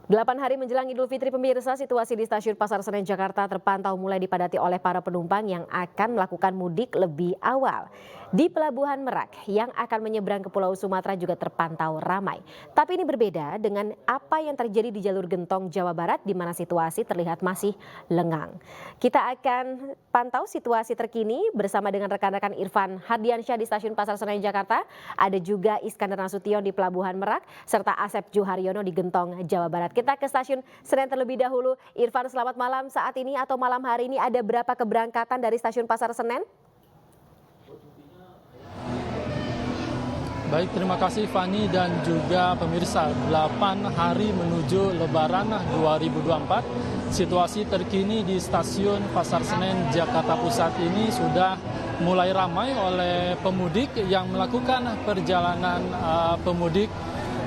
8 hari menjelang Idul Fitri pemirsa, situasi di Stasiun Pasar Senen Jakarta terpantau mulai dipadati oleh para penumpang yang akan melakukan mudik lebih awal. Di Pelabuhan Merak yang akan menyeberang ke Pulau Sumatera juga terpantau ramai. Tapi ini berbeda dengan apa yang terjadi di jalur Gentong Jawa Barat di mana situasi terlihat masih lengang. Kita akan pantau situasi terkini bersama dengan rekan-rekan Irfan Hardiansyah di Stasiun Pasar Senen Jakarta. Ada juga Iskandar Nasution di Pelabuhan Merak serta Asep Juharyono di Gentong Jawa Barat. Kita ke Stasiun Senen terlebih dahulu. Irfan, selamat malam. Saat ini atau malam hari ini ada berapa keberangkatan dari Stasiun Pasar Senen? Baik, terima kasih Fani dan juga pemirsa. 8 hari menuju Lebaran 2024. Situasi terkini di Stasiun Pasar Senen Jakarta Pusat ini sudah mulai ramai oleh pemudik yang melakukan perjalanan pemudik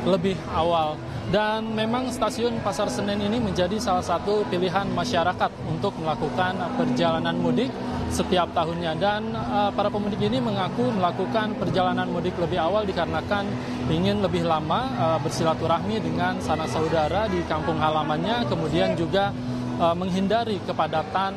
lebih awal. Dan memang Stasiun Pasar Senen ini menjadi salah satu pilihan masyarakat untuk melakukan perjalanan mudik setiap tahunnya. Dan para pemudik ini mengaku melakukan perjalanan mudik lebih awal dikarenakan ingin lebih lama bersilaturahmi dengan sanak saudara di kampung halamannya, kemudian juga menghindari kepadatan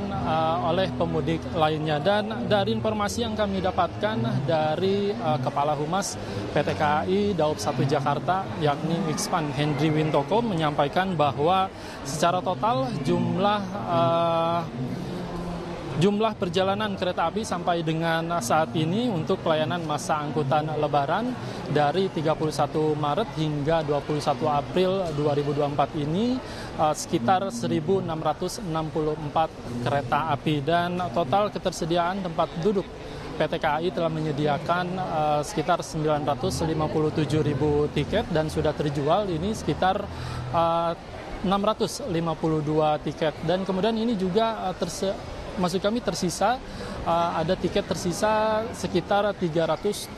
oleh pemudik lainnya. Dan dari informasi yang kami dapatkan dari Kepala Humas PT KAI Daob 1 Jakarta yakni Ikspan Hendri Wintoko menyampaikan bahwa secara total jumlah perjalanan kereta api sampai dengan saat ini untuk pelayanan masa angkutan Lebaran dari 31 Maret hingga 21 April 2024 ini sekitar 1.664 kereta api, dan total ketersediaan tempat duduk PT KAI telah menyediakan sekitar 957.000 tiket dan sudah terjual ini sekitar 652 tiket. Dan kemudian ini juga maksud kami tersisa, ada tiket tersisa sekitar 307.000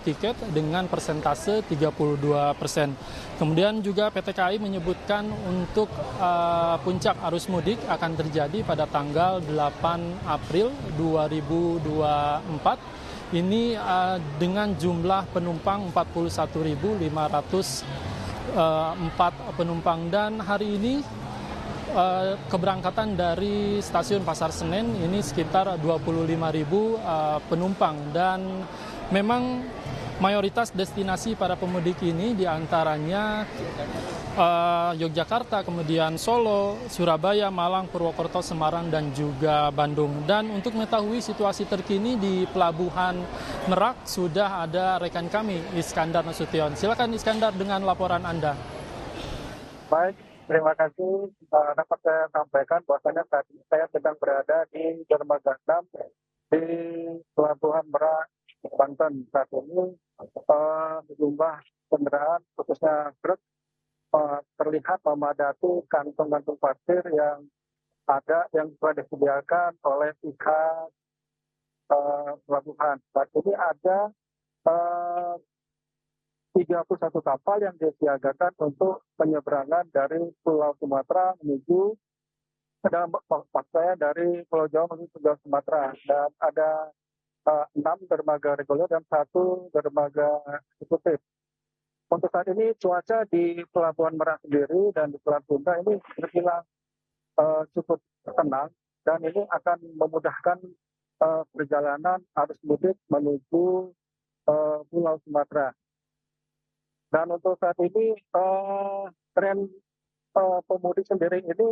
tiket dengan persentase 32%. Kemudian juga PT KAI menyebutkan untuk puncak arus mudik akan terjadi pada tanggal 8 April 2024. Ini dengan jumlah penumpang 41.504 penumpang, dan hari ini keberangkatan dari Stasiun Pasar Senen ini sekitar 25.000 penumpang, dan memang mayoritas destinasi para pemudik ini diantaranya Yogyakarta, kemudian Solo, Surabaya, Malang, Purwokerto, Semarang, dan juga Bandung. Dan untuk mengetahui situasi terkini di Pelabuhan Merak sudah ada rekan kami Iskandar Nasution. Silakan Iskandar dengan laporan Anda. Baik, terima kasih. Dapat saya sampaikan bahwasanya saat ini saya sedang berada di Dermaga 6 di Pelabuhan Merak, Banten. Saat ini sejumlah kendaraan, khususnya truk, terlihat memadati kantong-kantong parkir yang ada yang sudah disediakan oleh pihak pelabuhan. Saat ini ada 31 kapal yang disiagakan untuk penyeberangan dari Pulau Sumatera menuju maksudnya dari Pulau Jawa menuju Pulau Sumatera, dan ada 6 dermaga reguler dan 1 dermaga eksekutif. Untuk saat ini cuaca di Pelabuhan Merak sendiri dan di Selat Sunda ini terbilang cukup tenang, dan ini akan memudahkan perjalanan arus mudik menuju Pulau Sumatera. Dan untuk saat ini tren pemudik sendiri ini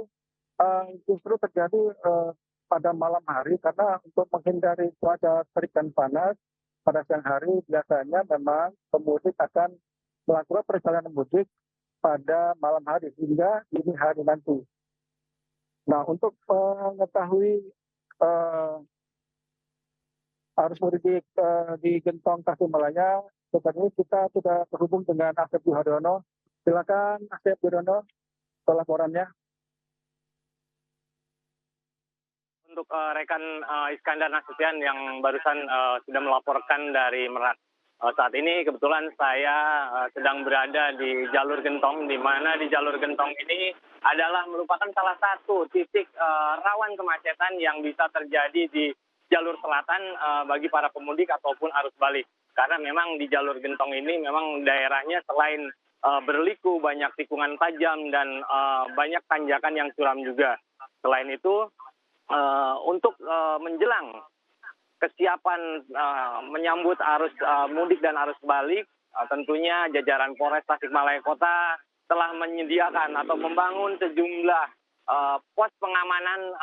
justru terjadi pada malam hari, karena untuk menghindari cuaca terik dan panas pada siang hari biasanya memang pemudik akan melakukan perjalanan mudik pada malam hari hingga dini hari nanti. Nah, untuk mengetahui arus mudik di Gentong Tasikmalaya, saat ini kita sudah terhubung dengan Asep Juharyono. Silakan Asep Juharyono, laporannya. Untuk rekan Iskandar Nasution yang barusan sudah melaporkan dari Merak. Saat ini kebetulan saya sedang berada di jalur Gentong, di mana di jalur Gentong ini adalah merupakan salah satu titik rawan kemacetan yang bisa terjadi di jalur selatan bagi para pemudik ataupun arus balik. Karena memang di jalur Gentong ini memang daerahnya selain berliku, banyak tikungan tajam, dan banyak tanjakan yang curam juga. Selain itu, untuk menjelang kesiapan menyambut arus mudik dan arus balik, tentunya jajaran Polres Tasikmalaya Kota telah menyediakan atau membangun sejumlah pos pengamanan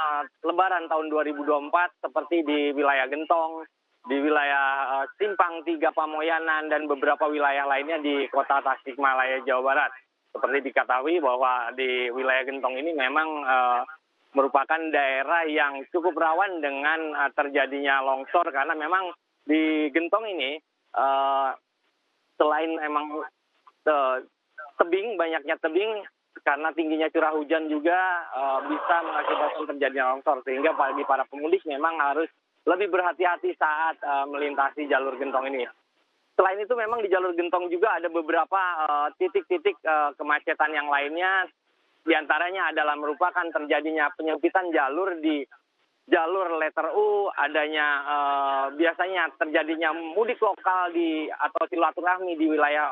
Lebaran tahun 2024 seperti di wilayah Gentong, di wilayah Simpang 3 Pamoyanan, dan beberapa wilayah lainnya di Kota Tasikmalaya, Jawa Barat. Seperti diketahui bahwa di wilayah Gentong ini memang merupakan daerah yang cukup rawan dengan terjadinya longsor, karena memang di Gentong ini selain emang banyaknya tebing, karena tingginya curah hujan juga bisa mengakibatkan terjadinya longsor, sehingga bagi para pemudik memang harus lebih berhati-hati saat melintasi jalur Gentong ini. Selain itu memang di jalur Gentong juga ada beberapa titik-titik kemacetan yang lainnya. Di antaranya adalah merupakan terjadinya penyempitan jalur di jalur letter U, adanya biasanya terjadinya mudik lokal atau silaturahmi di wilayah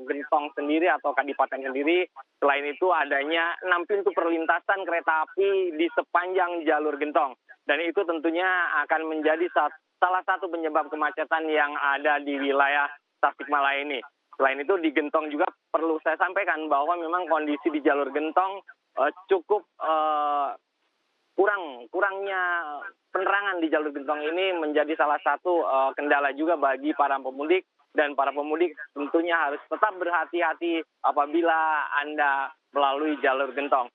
Gentong sendiri atau Kadipaten sendiri. Selain itu adanya 6 pintu perlintasan kereta api di sepanjang jalur Gentong. Dan itu tentunya akan menjadi salah satu penyebab kemacetan yang ada di wilayah Tasikmalaya ini. Selain itu di Gentong juga perlu saya sampaikan bahwa memang kondisi di jalur Gentong cukup kurangnya penerangan di jalur Gentong ini menjadi salah satu kendala juga bagi para pemudik, dan para pemudik tentunya harus tetap berhati-hati apabila Anda melalui jalur Gentong.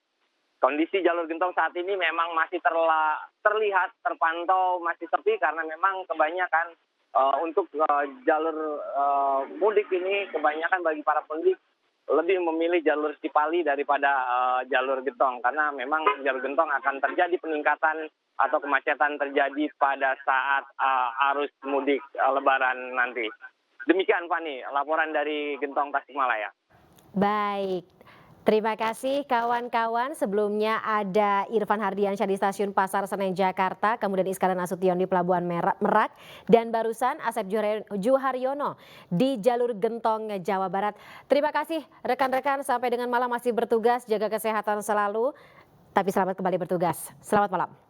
Kondisi jalur Gentong saat ini memang masih terlihat terpantau masih sepi, karena memang kebanyakan untuk jalur mudik ini kebanyakan bagi para pemudik lebih memilih jalur Cipali daripada jalur Gentong, karena memang jalur Gentong akan terjadi peningkatan atau kemacetan terjadi pada saat arus mudik Lebaran nanti. Demikian Fani, laporan dari Gentong Tasikmalaya. Baik. Terima kasih kawan-kawan. Sebelumnya ada Irfan Hardiansyah di Stasiun Pasar Senen Jakarta, kemudian Iskandar Nasution di Pelabuhan Merak, dan barusan Asep Juharyono di jalur Gentong, Jawa Barat. Terima kasih rekan-rekan, sampai dengan malam masih bertugas, jaga kesehatan selalu, tapi selamat kembali bertugas. Selamat malam.